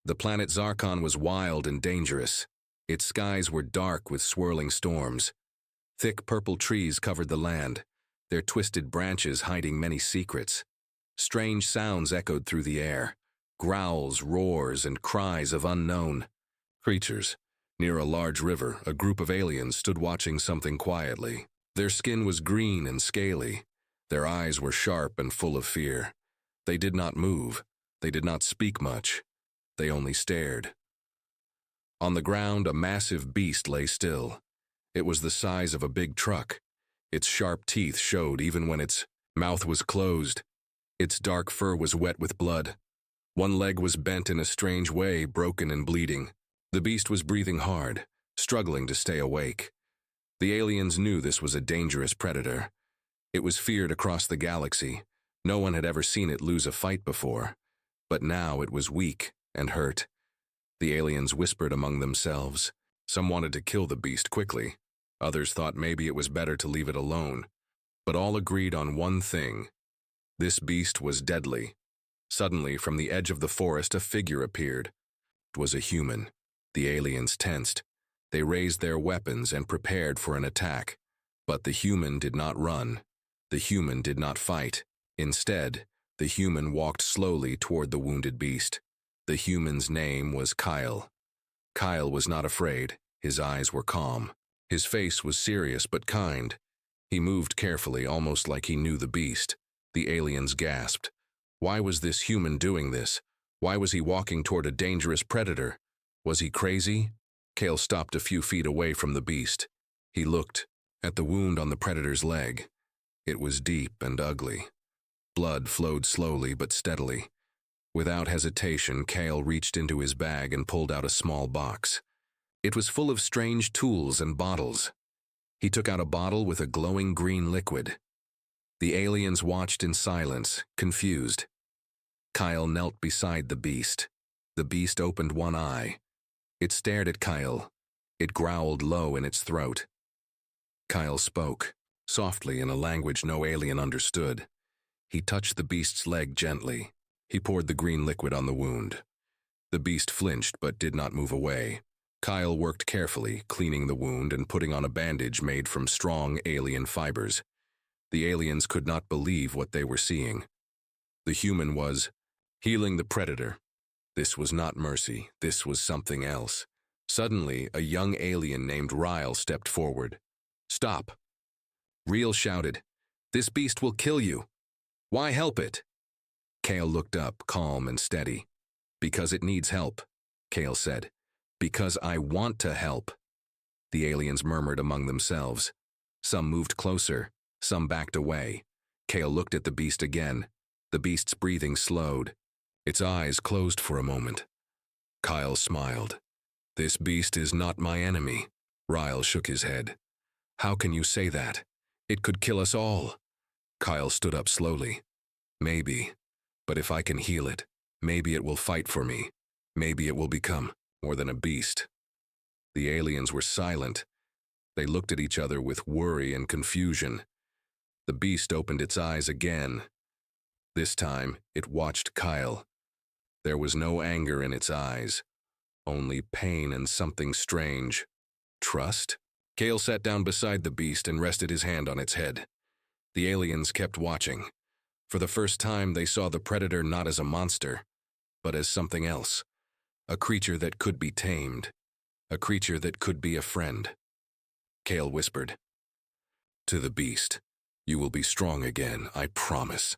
The planet Zarkon was wild and dangerous. Its skies were dark with swirling storms. Thick purple trees covered the land, their twisted branches hiding many secrets. Strange sounds echoed through the air, growls, roars, and cries of unknown creatures. Near a large river, a group of aliens stood watching something quietly. Their skin was green and scaly. Their eyes were sharp and full of fear. They did not move. They did not speak much. They only stared. On the ground, a massive beast lay still. It was the size of a big truck. Its sharp teeth showed even when its mouth was closed. Its dark fur was wet with blood. One leg was bent in a strange way, broken and bleeding. The beast was breathing hard, struggling to stay awake. The aliens knew this was a dangerous predator. It was feared across the galaxy. No one had ever seen it lose a fight before. But now it was weak and hurt. The aliens whispered among themselves. Some wanted to kill the beast quickly. Others thought maybe it was better to leave it alone. But all agreed on one thing. This beast was deadly. Suddenly, from the edge of the forest, a figure appeared. It was a human. The aliens tensed. They raised their weapons and prepared for an attack. But the human did not run. The human did not fight. Instead, the human walked slowly toward the wounded beast. The human's name was Kyle. Kyle was not afraid. His eyes were calm. His face was serious but kind. He moved carefully, almost like he knew the beast. The aliens gasped. Why was this human doing this? Why was he walking toward a dangerous predator? Was he crazy? Kyle stopped a few feet away from the beast. He looked at the wound on the predator's leg. It was deep and ugly. Blood flowed slowly but steadily. Without hesitation, Kyle reached into his bag and pulled out a small box. It was full of strange tools and bottles. He took out a bottle with a glowing green liquid. The aliens watched in silence, confused. Kyle knelt beside the beast. The beast opened one eye. It stared at Kyle. It growled low in its throat. Kyle spoke, softly in a language no alien understood. He touched the beast's leg gently. He poured the green liquid on the wound. The beast flinched but did not move away. Kyle worked carefully, cleaning the wound and putting on a bandage made from strong alien fibers. The aliens could not believe what they were seeing. The human was healing the predator. This was not mercy. This was something else. Suddenly, a young alien named Ryle stepped forward. "Stop!" Ryle shouted. "This beast will kill you. Why help it?" Kale looked up, calm and steady. "Because it needs help," Kale said. "Because I want to help." The aliens murmured among themselves. Some moved closer, some backed away. Kale looked at the beast again. The beast's breathing slowed. Its eyes closed for a moment. Kyle smiled. "This beast is not my enemy." Ryle shook his head. "How can you say that? It could kill us all." Kyle stood up slowly. "Maybe. But if I can heal it, maybe it will fight for me. Maybe it will become more than a beast." The aliens were silent. They looked at each other with worry and confusion. The beast opened its eyes again. This time, it watched Kyle. There was no anger in its eyes, only pain and something strange. Trust? Kale sat down beside the beast and rested his hand on its head. The aliens kept watching. For the first time, they saw the predator not as a monster, but as something else. A creature that could be tamed. A creature that could be a friend. Kale whispered, "To the beast, you will be strong again, I promise."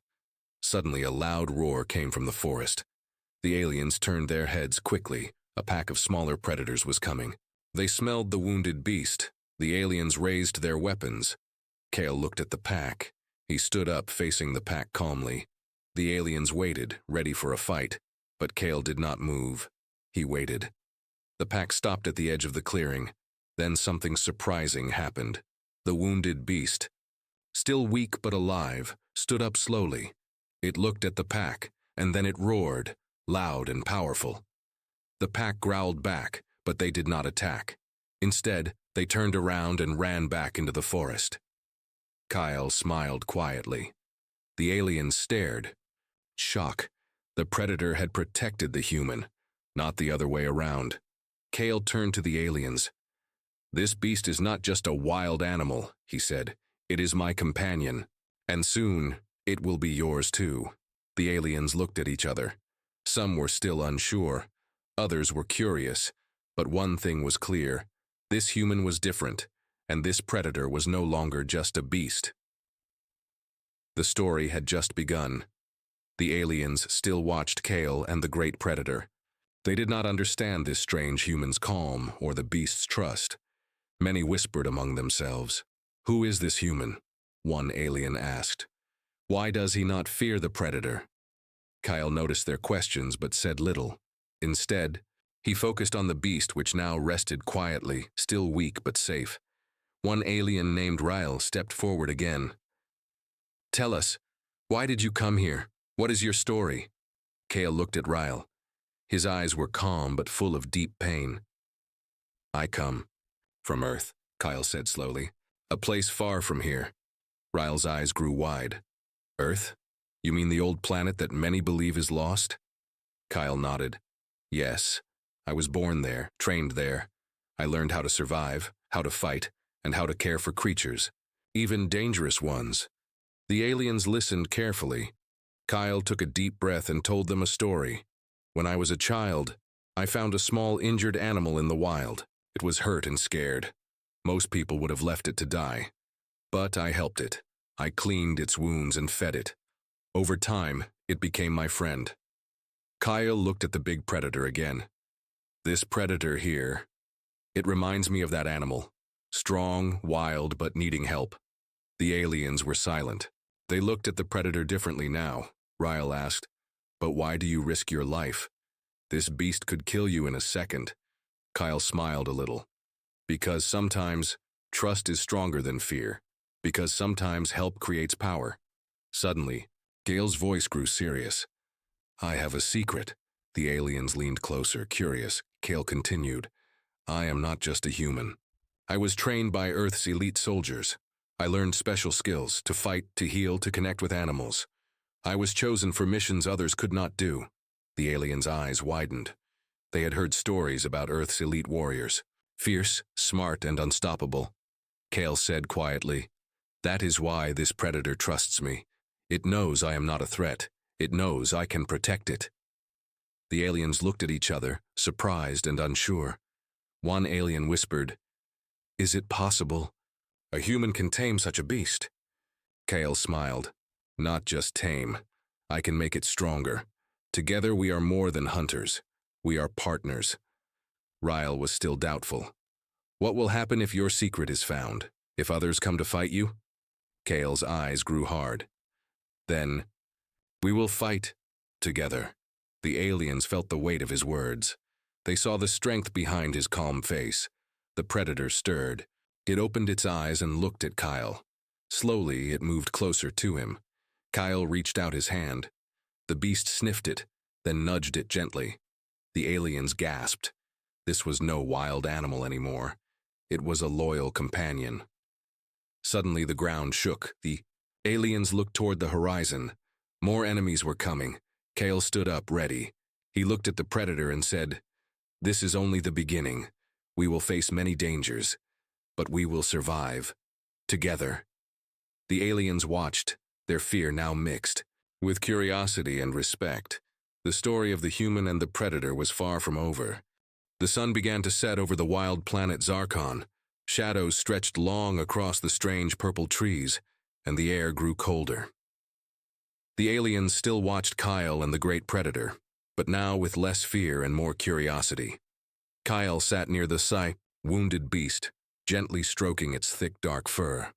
Suddenly, a loud roar came from the forest. The aliens turned their heads quickly. A pack of smaller predators was coming. They smelled the wounded beast. The aliens raised their weapons. Kale looked at the pack. He stood up, facing the pack calmly. The aliens waited, ready for a fight, but Kale did not move. He waited. The pack stopped at the edge of the clearing. Then something surprising happened. The wounded beast, still weak but alive, stood up slowly. It looked at the pack, and then it roared, loud and powerful. The pack growled back, but they did not attack. Instead, they turned around and ran back into the forest. Kyle smiled quietly. The aliens stared. Shock. The predator had protected the human. not the other way around. Kale turned to the aliens. "This beast is not just a wild animal," he said. "It is my companion, and soon it will be yours too." The aliens looked at each other. Some were still unsure, others were curious, but one thing was clear: this human was different, and this predator was no longer just a beast. The story had just begun. The aliens still watched Kale and the great predator. They did not understand this strange human's calm or the beast's trust. Many whispered among themselves. "Who is this human?" one alien asked. "Why does he not fear the predator?" Kyle noticed their questions but said little. Instead, he focused on the beast, which now rested quietly, still weak but safe. One alien named Ryle stepped forward again. "Tell us, why did you come here? What is your story?" Kale looked at Ryle. His eyes were calm but full of deep pain. "I come from Earth," Kyle said slowly. "A place far from here." Ryle's eyes grew wide. "Earth? You mean the old planet that many believe is lost?" Kyle nodded. "Yes. I was born there, trained there. I learned how to survive, how to fight, and how to care for creatures, even dangerous ones." The aliens listened carefully. Kyle took a deep breath and told them a story. "When I was a child, I found a small injured animal in the wild. It was hurt and scared. Most people would have left it to die. But I helped it. I cleaned its wounds and fed it. Over time, it became my friend." Kyle looked at the big predator again. "This predator here, it reminds me of that animal. Strong, wild, but needing help." The aliens were silent. They looked at the predator differently now. Ryle asked, "But why do you risk your life? This beast could kill you in a second." Kyle smiled a little. "Because sometimes trust is stronger than fear. Because sometimes help creates power." Suddenly, Gale's voice grew serious. "I have a secret." The aliens leaned closer, curious. Kale continued, "I am not just a human. I was trained by Earth's elite soldiers. I learned special skills to fight, to heal, to connect with animals. I was chosen for missions others could not do." The aliens' eyes widened. They had heard stories about Earth's elite warriors, fierce, smart, and unstoppable. Kale said quietly, "That is why this predator trusts me. It knows I am not a threat. It knows I can protect it." The aliens looked at each other, surprised and unsure. One alien whispered, "Is it possible a human can tame such a beast?" Kale smiled. "Not just tame. I can make it stronger. Together we are more than hunters. We are partners." Ryle was still doubtful. "What will happen if your secret is found? If others come to fight you?" Kale's eyes grew hard. "Then, we will fight together." The aliens felt the weight of his words. They saw the strength behind his calm face. The predator stirred. It opened its eyes and looked at Kyle. Slowly, it moved closer to him. Kyle reached out his hand. The beast sniffed it, then nudged it gently. The aliens gasped. This was no wild animal anymore. It was a loyal companion. Suddenly, the ground shook. The aliens looked toward the horizon. More enemies were coming. Kale stood up, ready. He looked at the predator and said, "This is only the beginning. We will face many dangers, but we will survive. Together." The aliens watched, their fear now mixed. With curiosity and respect, the story of the human and the predator was far from over. The sun began to set over the wild planet Zarkon. Shadows stretched long across the strange purple trees, and the air grew colder. The aliens still watched Kyle and the great predator, but now with less fear and more curiosity. Kyle sat near the wounded beast, gently stroking its thick dark fur.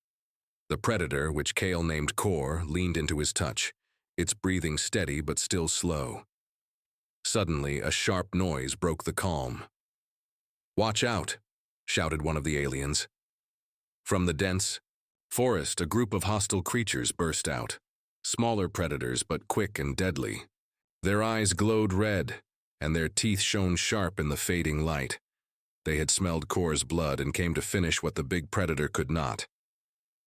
The predator, which Kale named Kor, leaned into his touch, its breathing steady but still slow. Suddenly, a sharp noise broke the calm. "Watch out!" shouted one of the aliens. From the dense forest, a group of hostile creatures burst out. Smaller predators, but quick and deadly. Their eyes glowed red, and their teeth shone sharp in the fading light. They had smelled Kor's blood and came to finish what the big predator could not.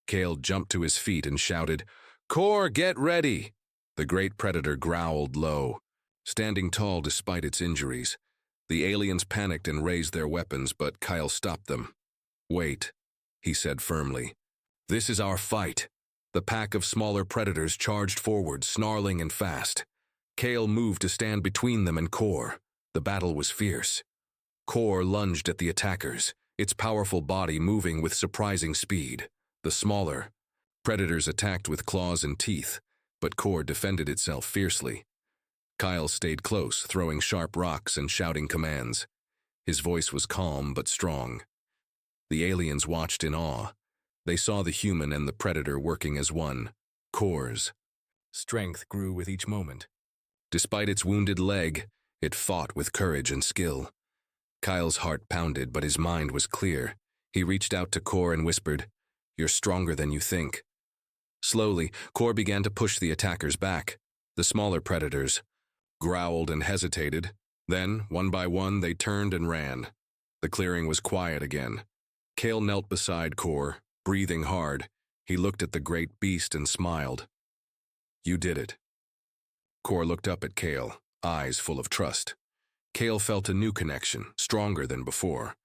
Kale jumped to his feet and shouted, "Kor, get ready!" The great predator growled low, standing tall despite its injuries. The aliens panicked and raised their weapons, but Kyle stopped them. "Wait," he said firmly. "This is our fight." The pack of smaller predators charged forward, snarling and fast. Kale moved to stand between them and Core. The battle was fierce. Core lunged at the attackers, its powerful body moving with surprising speed. The smaller predators attacked with claws and teeth, but Core defended itself fiercely. Kyle stayed close, throwing sharp rocks and shouting commands. His voice was calm but strong. The aliens watched in awe. They saw the human and the predator working as one. Core's strength grew with each moment. Despite its wounded leg, it fought with courage and skill. Kyle's heart pounded, but his mind was clear. He reached out to Core and whispered, "You're stronger than you think." Slowly, Core began to push the attackers back. The smaller predators growled and hesitated. Then, one by one, they turned and ran. The clearing was quiet again. Kale knelt beside Core, breathing hard. He looked at the great beast and smiled. "You did it." Core looked up at Kale, eyes full of trust. Kale felt a new connection, stronger than before.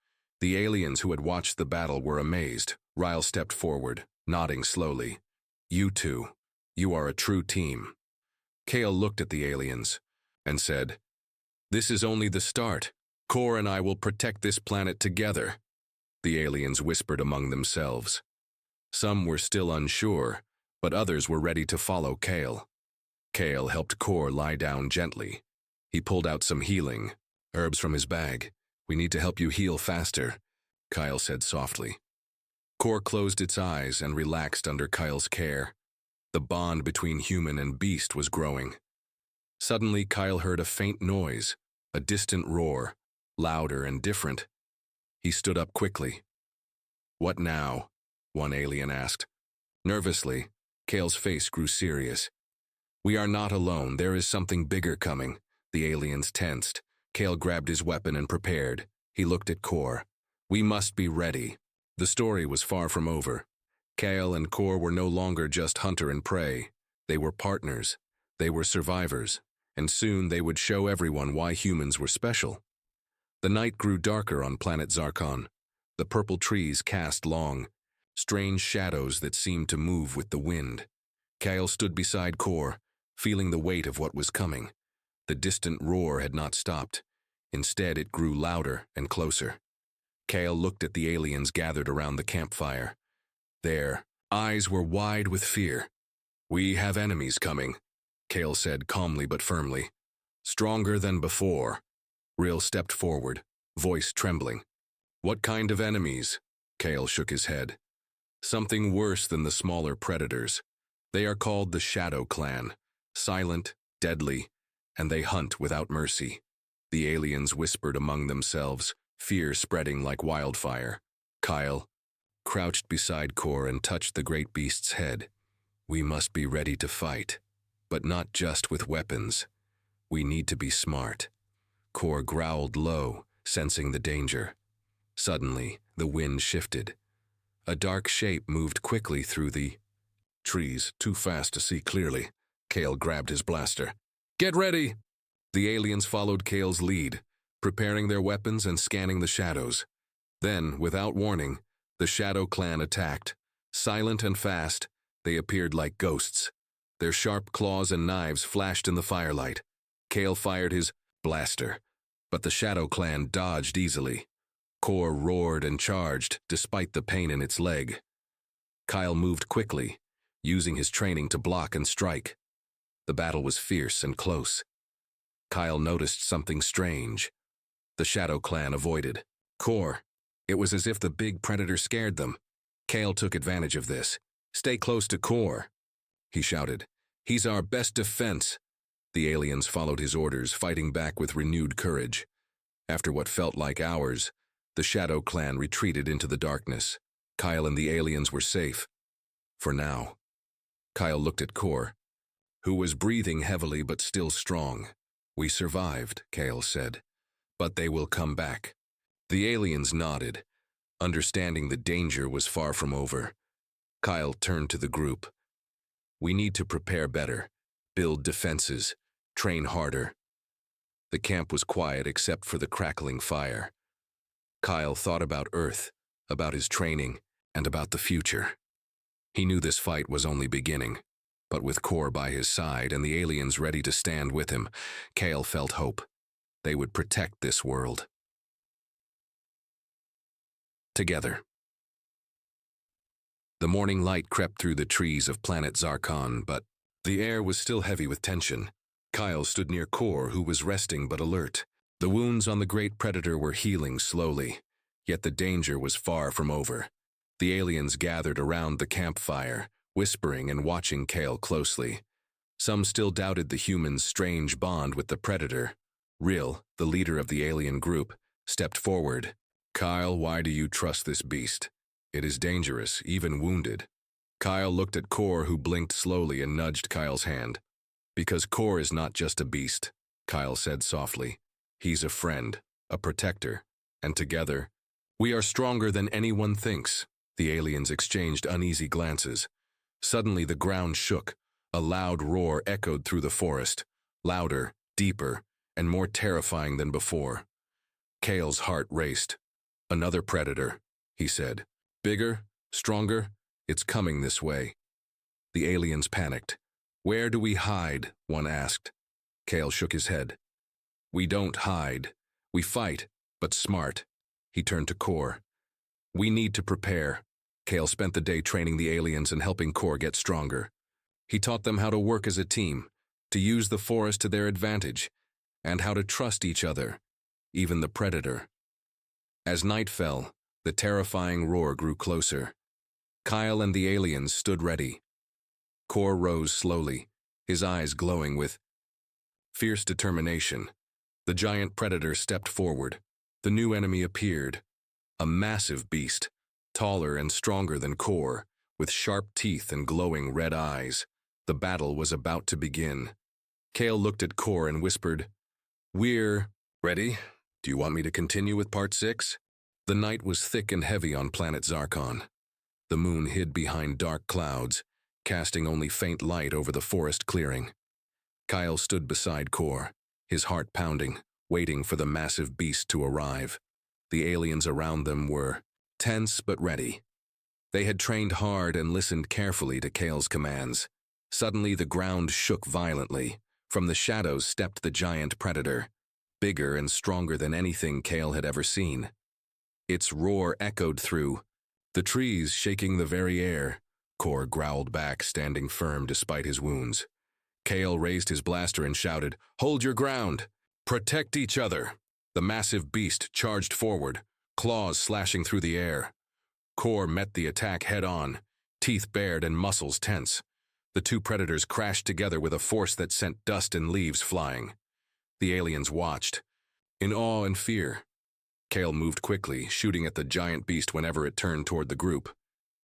The aliens who had watched the battle were amazed. Ryle stepped forward, nodding slowly. "You two, you are a true team." Kale looked at the aliens and said, "This is only the start. Core and I will protect this planet together." The aliens whispered among themselves. Some were still unsure, but others were ready to follow Kale. Kale helped Core lie down gently. He pulled out some healing herbs from his bag. "We need to help you heal faster," Kyle said softly. Core closed its eyes and relaxed under Kyle's care. The bond between human and beast was growing. Suddenly, Kyle heard a faint noise, a distant roar, louder and different. He stood up quickly. "What now?" one alien asked. Nervously, Kale's face grew serious. "We are not alone. There is something bigger coming." The aliens tensed. Kale grabbed his weapon and prepared. He looked at Core. "We must be ready." The story was far from over. Kale and Core were no longer just hunter and prey. They were partners. They were survivors. And soon they would show everyone why humans were special. The night grew darker on planet Zarkon. The purple trees cast long, strange shadows that seemed to move with the wind. Kale stood beside Core, feeling the weight of what was coming. The distant roar had not stopped. Instead, it grew louder and closer. Kale looked at the aliens gathered around the campfire. Their eyes were wide with fear. "We have enemies coming," Kale said calmly but firmly. "Stronger than before." Rill stepped forward, voice trembling. "What kind of enemies?" Kale shook his head. "Something worse than the smaller predators. They are called the Shadow Clan, silent, deadly, and they hunt without mercy." The aliens whispered among themselves, fear spreading like wildfire. Kyle crouched beside Core and touched the great beast's head. "We must be ready to fight, but not just with weapons. We need to be smart." Core growled low, sensing the danger. Suddenly, the wind shifted. A dark shape moved quickly through the trees, too fast to see clearly. Kale grabbed his blaster. "Get ready!" The aliens followed Kale's lead, preparing their weapons and scanning the shadows. Then, without warning, the Shadow Clan attacked. Silent and fast, they appeared like ghosts. Their sharp claws and knives flashed in the firelight. Kale fired his blaster, but the Shadow Clan dodged easily. Core roared and charged, despite the pain in its leg. Kyle moved quickly, using his training to block and strike. The battle was fierce and close. Kyle noticed something strange. The Shadow Clan avoided Core. It was as if the big predator scared them. Kale took advantage of this. "Stay close to Core," he shouted. "He's our best defense." The aliens followed his orders, fighting back with renewed courage. After what felt like hours, the Shadow Clan retreated into the darkness. Kyle and the aliens were safe. For now. Kyle looked at Core, who was breathing heavily but still strong. "We survived," Kale said. "But they will come back." The aliens nodded, understanding the danger was far from over. Kyle turned to the group. "We need to prepare better, build defenses, train harder. The camp was quiet except for the crackling fire. Kyle thought about Earth, about his training, and about the future. He knew this fight was only beginning, but with Kor by his side and the aliens ready to stand with him, Kyle felt hope. They would protect this world. Together. The morning light crept through the trees of planet Zarkon, but the air was still heavy with tension. Kyle stood near Kor, who was resting but alert. The wounds on the great predator were healing slowly, yet the danger was far from over. The aliens gathered around the campfire, whispering and watching Kale closely. Some still doubted the human's strange bond with the predator. Rill, the leader of the alien group, stepped forward. "Kyle, why do you trust this beast? It is dangerous, even wounded." Kyle looked at Kor, who blinked slowly and nudged Kyle's hand. "Because Kor is not just a beast," Kyle said softly. "He's a friend, a protector, and together, we are stronger than anyone thinks." The aliens exchanged uneasy glances. Suddenly the ground shook. A loud roar echoed through the forest, louder, deeper, and more terrifying than before. Kale's heart raced. "Another predator," he said. "Bigger, stronger, it's coming this way." The aliens panicked. "Where do we hide?" one asked. Kale shook his head. "We don't hide. We fight, but smart." He turned to Kor. "We need to prepare." Kale spent the day training the aliens and helping Kor get stronger. He taught them how to work as a team, to use the forest to their advantage, and how to trust each other, even the predator. As night fell, the terrifying roar grew closer. Kyle and the aliens stood ready. Kor rose slowly, his eyes glowing with fierce determination. The giant predator stepped forward. The new enemy appeared, a massive beast, taller and stronger than Kor, with sharp teeth and glowing red eyes. The battle was about to begin. Kale looked at Kor and whispered, "We're ready. Do you want me to continue with part 6? The night was thick and heavy on planet Zarkon. The moon hid behind dark clouds, casting only faint light over the forest clearing. Kyle stood beside Kor, his heart pounding, waiting for the massive beast to arrive. The aliens around them were tense but ready. They had trained hard and listened carefully to Kale's commands. Suddenly the ground shook violently. From the shadows stepped the giant predator, bigger and stronger than anything Kale had ever seen. Its roar echoed through the trees, shaking the very air. Kor growled back, standing firm despite his wounds. Kale raised his blaster and shouted, "Hold your ground! Protect each other!" The massive beast charged forward, claws slashing through the air. Kor met the attack head-on, teeth bared and muscles tense. The two predators crashed together with a force that sent dust and leaves flying. The aliens watched, in awe and fear. Kale moved quickly, shooting at the giant beast whenever it turned toward the group.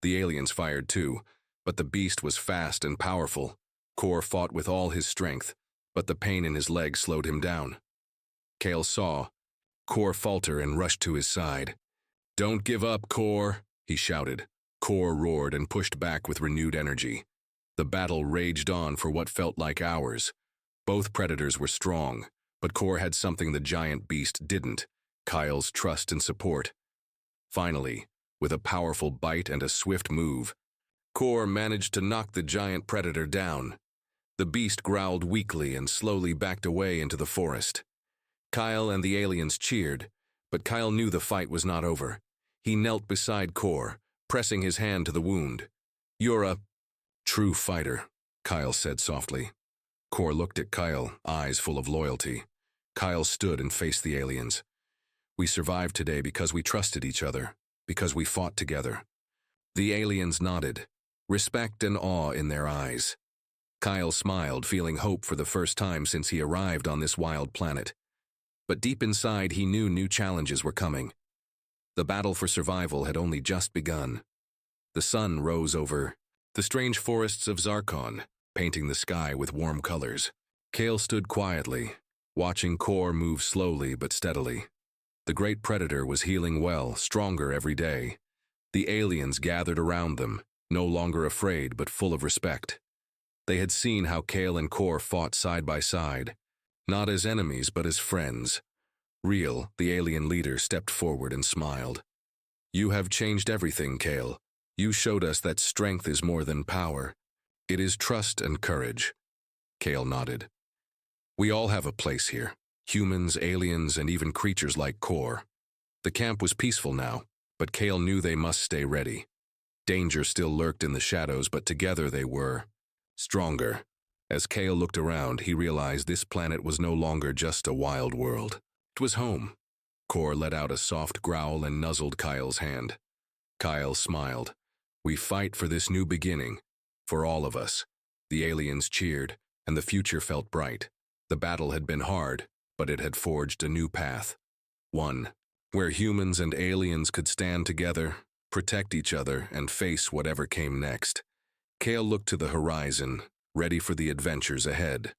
The aliens fired too, but the beast was fast and powerful. Kor fought with all his strength, but the pain in his leg slowed him down. Kale saw Kor falter and rushed to his side. "Don't give up, Kor," he shouted. Kor roared and pushed back with renewed energy. The battle raged on for what felt like hours. Both predators were strong, but Kor had something the giant beast didn't: Kyle's trust and support. Finally, with a powerful bite and a swift move, Kor managed to knock the giant predator down. The beast growled weakly and slowly backed away into the forest. Kyle and the aliens cheered, but Kyle knew the fight was not over. He knelt beside Kor, pressing his hand to the wound. "You're a true fighter," Kyle said softly. Kor looked at Kyle, eyes full of loyalty. Kyle stood and faced the aliens. "We survived today because we trusted each other, because we fought together." The aliens nodded, respect and awe in their eyes. Kyle smiled, feeling hope for the first time since he arrived on this wild planet. But deep inside, he knew new challenges were coming. The battle for survival had only just begun. The sun rose over the strange forests of Zarkon, painting the sky with warm colors. Kale stood quietly, watching Kor move slowly but steadily. The great predator was healing well, stronger every day. The aliens gathered around them, no longer afraid but full of respect. They had seen how Kale and Kor fought side by side, Not as enemies, but as friends. Real, the alien leader, stepped forward and smiled. You have changed everything, Kale. You showed us that strength is more than power. It is trust and courage. Kale nodded. We all have a place here. Humans, aliens, and even creatures like Core. The camp was peaceful now, but Kale knew they must stay ready. Danger still lurked in the shadows, but together they were stronger. As Kale looked around, he realized this planet was no longer just a wild world. It was home. Core let out a soft growl and nuzzled Kyle's hand. Kyle smiled. We fight for this new beginning. For all of us. The aliens cheered, and the future felt bright. The battle had been hard, but it had forged a new path. One where humans and aliens could stand together, protect each other, and face whatever came next. Kale looked to the horizon, ready for the adventures ahead.